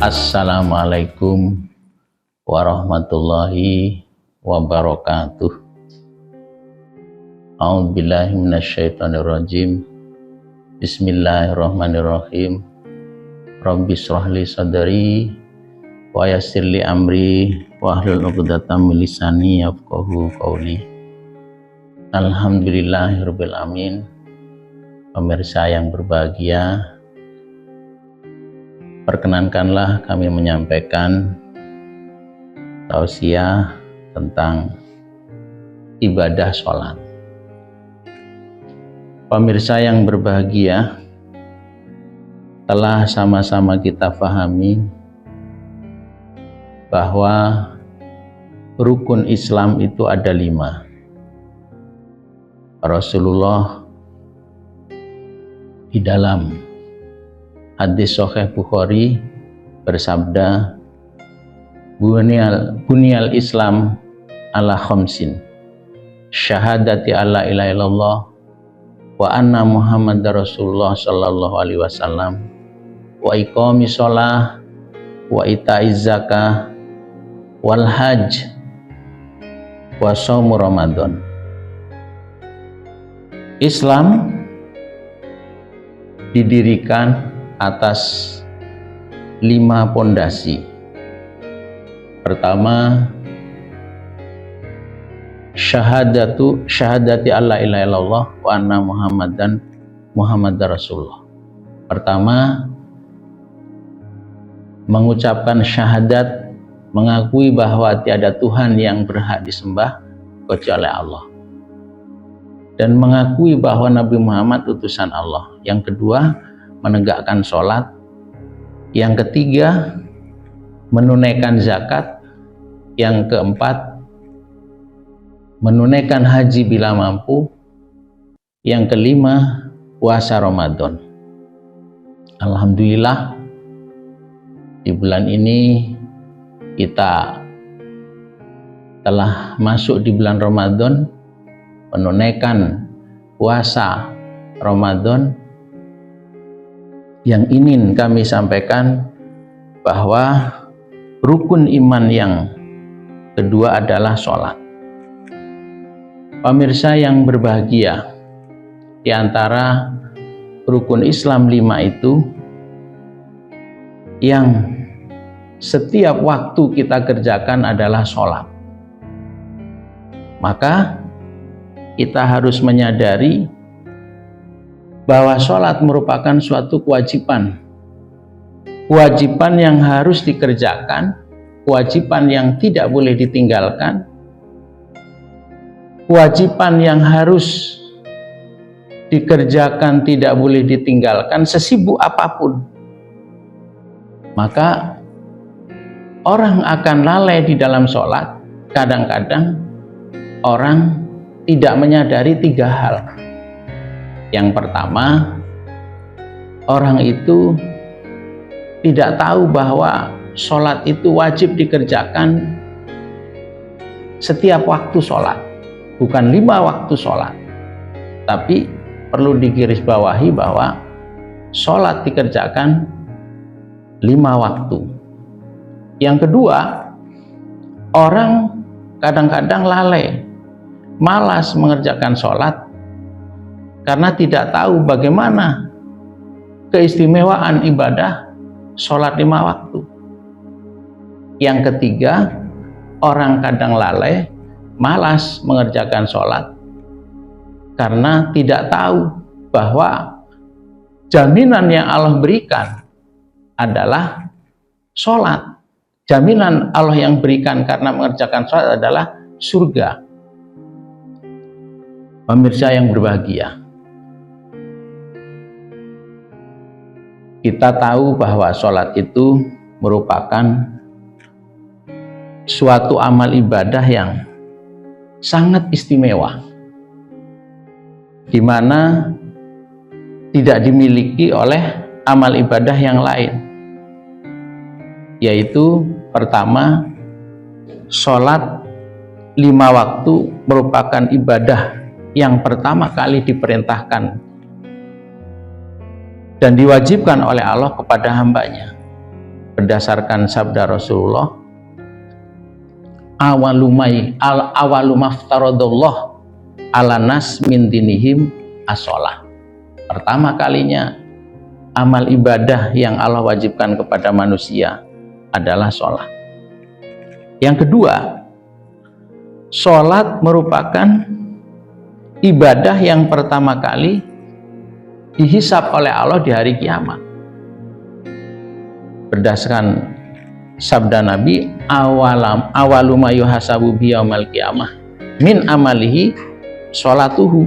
Assalamualaikum warahmatullahi wabarakatuh. A'udzubillahi minasyaitonirrajim. Bismillahirrahmanirrahim. Rabbi shrah li sadri wa yassir li amri wahlul 'uqdatam min lisani yafqahu qawli. Alhamdulillahirabbil alamin. Pemirsa yang berbahagia, perkenankanlah kami menyampaikan tausiah tentang ibadah sholat. Pemirsa yang berbahagia, telah sama-sama kita pahami bahwa rukun Islam itu ada 5. Rasulullah di dalam hadis Sahih Bukhari bersabda, Bunyal Islam ala khamsin, syahadati alla ilaha illallah wa anna Muhammadar Rasulullah sallallahu alaihi wasallam, wa iqamis shalah wa itaiz zakah wal hajj wa shaum Ramadan. Islam didirikan atas 5 pondasi. Pertama, syahadati alla ilaha illallah wa anna Muhammadar Rasulullah. Pertama, mengucapkan syahadat, mengakui bahwa tiada Tuhan yang berhak disembah kecuali Allah, dan mengakui bahwa Nabi Muhammad utusan Allah. Yang kedua, menegakkan sholat. Yang ketiga, menunaikan zakat. Yang keempat, menunaikan haji bila mampu. Yang kelima, puasa Ramadan. Alhamdulillah, di bulan ini kita telah masuk di bulan Ramadan, menunaikan puasa Ramadan. Yang ingin kami sampaikan bahwa rukun iman yang kedua adalah sholat. Pemirsa yang berbahagia, di antara rukun Islam 5 itu, yang setiap waktu kita kerjakan adalah sholat. Maka kita harus menyadari bahwa sholat merupakan suatu kewajiban. Kewajiban yang harus dikerjakan, kewajiban yang tidak boleh ditinggalkan, kewajiban yang harus dikerjakan, tidak boleh ditinggalkan sesibuk apapun. Maka orang akan lalai di dalam sholat. Kadang-kadang orang tidak menyadari 3 hal. Yang pertama, orang itu tidak tahu bahwa sholat itu wajib dikerjakan setiap waktu sholat, bukan 5 waktu sholat, tapi perlu digarisbawahi bahwa sholat dikerjakan 5 waktu. Yang kedua, orang kadang-kadang lalai, malas mengerjakan sholat karena tidak tahu bagaimana keistimewaan ibadah sholat 5 waktu. Yang ketiga, orang kadang lalai, malas mengerjakan sholat karena tidak tahu bahwa jaminan yang Allah berikan adalah sholat. Jaminan Allah yang berikan karena mengerjakan sholat adalah surga. Pemirsa yang berbahagia, kita tahu bahwa sholat itu merupakan suatu amal ibadah yang sangat istimewa, di mana tidak dimiliki oleh amal ibadah yang lain, yaitu pertama, sholat 5 waktu merupakan ibadah yang pertama kali diperintahkan dan diwajibkan oleh Allah kepada hambanya. berdasarkan sabda Rasulullah, awalumaftaradallah ala nas min dinihim as-shalah. Pertama kalinya amal ibadah yang Allah wajibkan kepada manusia adalah sholat. Yang kedua, sholat merupakan ibadah yang pertama kali dihisab oleh Allah di hari kiamat. Berdasarkan sabda Nabi, awaluma yuhasabu biyaumal qiyamah min amalihi sholatuhu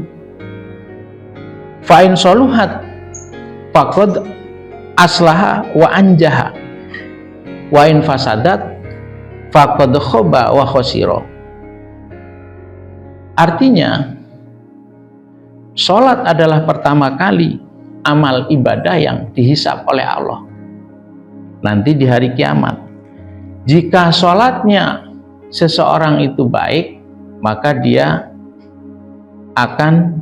fa'in soluhat faqad aslaha wa anjaha wa in fasadat faqad khoba wa khosiro. Artinya, sholat adalah pertama kali amal ibadah yang dihisab oleh Allah nanti di hari kiamat. Jika sholatnya seseorang itu baik, maka dia akan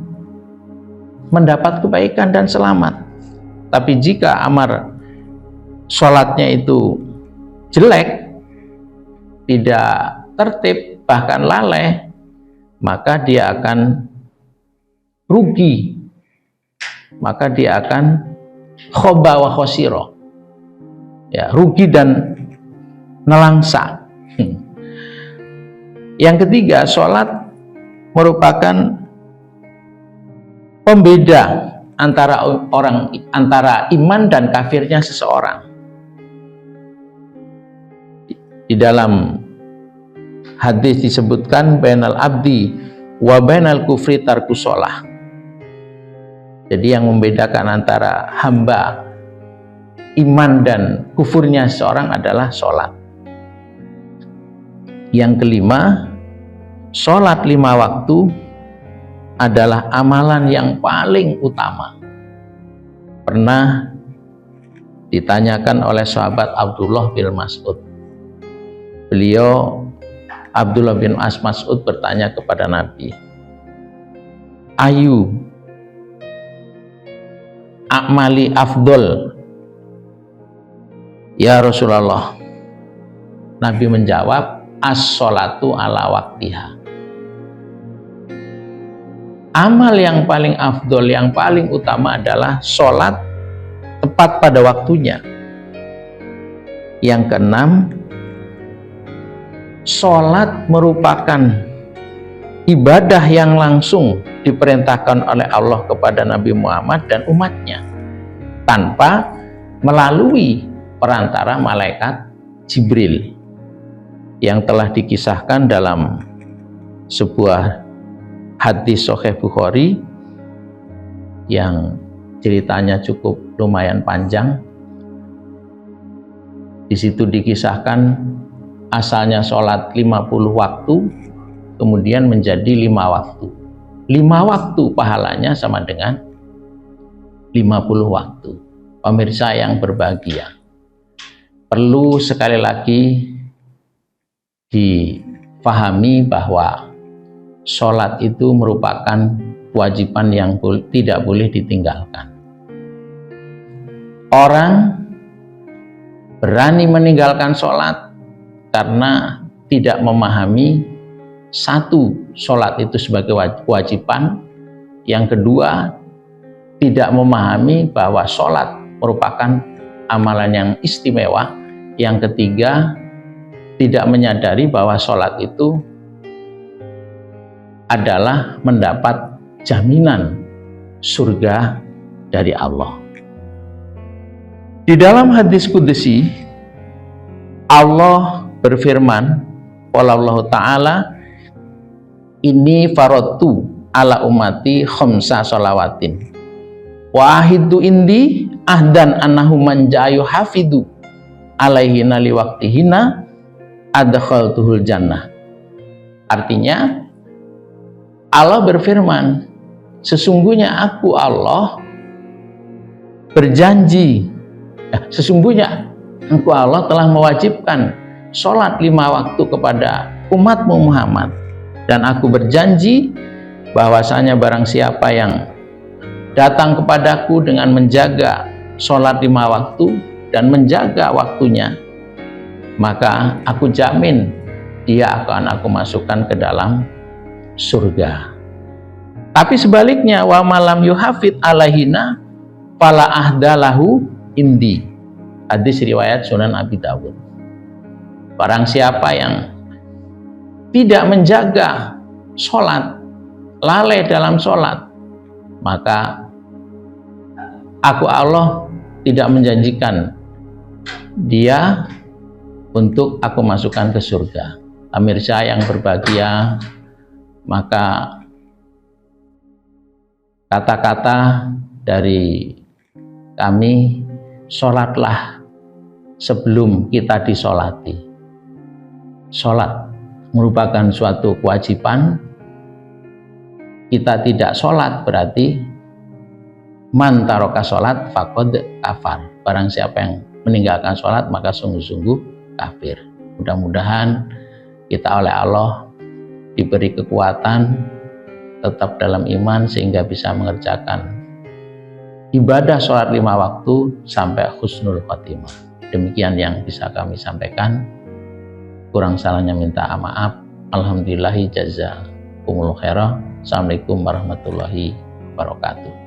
mendapat kebaikan dan selamat. Tapi jika amal sholatnya itu jelek, tidak tertib, bahkan lalai, maka dia akan rugi, maka dia akan khoba wa khosiro, ya, rugi dan nelangsa. Yang ketiga, sholat merupakan pembeda antara iman dan kafirnya seseorang. Di dalam hadis disebutkan bainal abdi wa bainal kufri tarkus sholah. Jadi yang membedakan antara hamba iman dan kufurnya seseorang adalah sholat. Yang kelima, sholat 5 waktu adalah amalan yang paling utama. Pernah ditanyakan oleh sahabat Abdullah bin Mas'ud. Beliau, Abdullah bin Mas'ud, bertanya kepada Nabi, ayu a'mali afdol ya Rasulullah. Nabi menjawab, as-sholatu ala waktiha. Amal yang paling afdol, yang paling utama adalah sholat tepat pada waktunya. Yang keenam, sholat merupakan ibadah yang langsung diperintahkan oleh Allah kepada Nabi Muhammad dan umatnya tanpa melalui perantara malaikat Jibril, yang telah dikisahkan dalam sebuah hadis Sahih Bukhari yang ceritanya cukup lumayan panjang. Di situ dikisahkan asalnya sholat 50 waktu kemudian menjadi 5 waktu. 5 waktu pahalanya sama dengan 50 waktu. Pemirsa yang berbahagia, perlu sekali lagi difahami bahwa sholat itu merupakan kewajiban yang tidak boleh ditinggalkan. Orang berani meninggalkan sholat karena tidak memahami, satu, sholat itu sebagai kewajiban. Yang kedua, tidak memahami bahwa sholat merupakan amalan yang istimewa. Yang ketiga, tidak menyadari bahwa sholat itu adalah mendapat jaminan surga dari Allah. Di dalam hadis qudsi, Allah berfirman, Allah Ta'ala, ini faradtu ala ummati khamsa sholawatin wa ahidu indi ahdan annahu man ja'ayu hafidu alaihina liwaqtihina adkhaltuhul jannah. Artinya, Allah berfirman, sesungguhnya aku Allah berjanji, sesungguhnya aku Allah telah mewajibkan sholat 5 waktu kepada umatmu Muhammad, dan aku berjanji bahwasanya barang siapa yang datang kepadaku dengan menjaga sholat 5 waktu dan menjaga waktunya, maka aku jamin dia akan aku masukkan ke dalam surga. Tapi sebaliknya, wa malam yuhafid alahina fala ahdalahu indi. Hadis riwayat Sunan Abi Dawud. Barang siapa yang tidak menjaga sholat, lalai dalam sholat, maka aku Allah tidak menjanjikan dia untuk aku masukkan ke surga. Pemirsa yang berbahagia, maka kata-kata dari kami, sholatlah sebelum kita disolati. Sholat merupakan suatu kewajiban. Kita tidak sholat berarti man taroka sholat faqad kafar. Barang siapa yang meninggalkan sholat maka sungguh-sungguh kafir. Mudah-mudahan kita oleh Allah diberi kekuatan tetap dalam iman sehingga bisa mengerjakan ibadah sholat 5 waktu sampai husnul khotimah. Demikian yang bisa kami sampaikan. Kurang salahnya minta maaf. Alhamdulillahi jazakumullahu khairan. Assalamualaikum warahmatullahi wabarakatuh.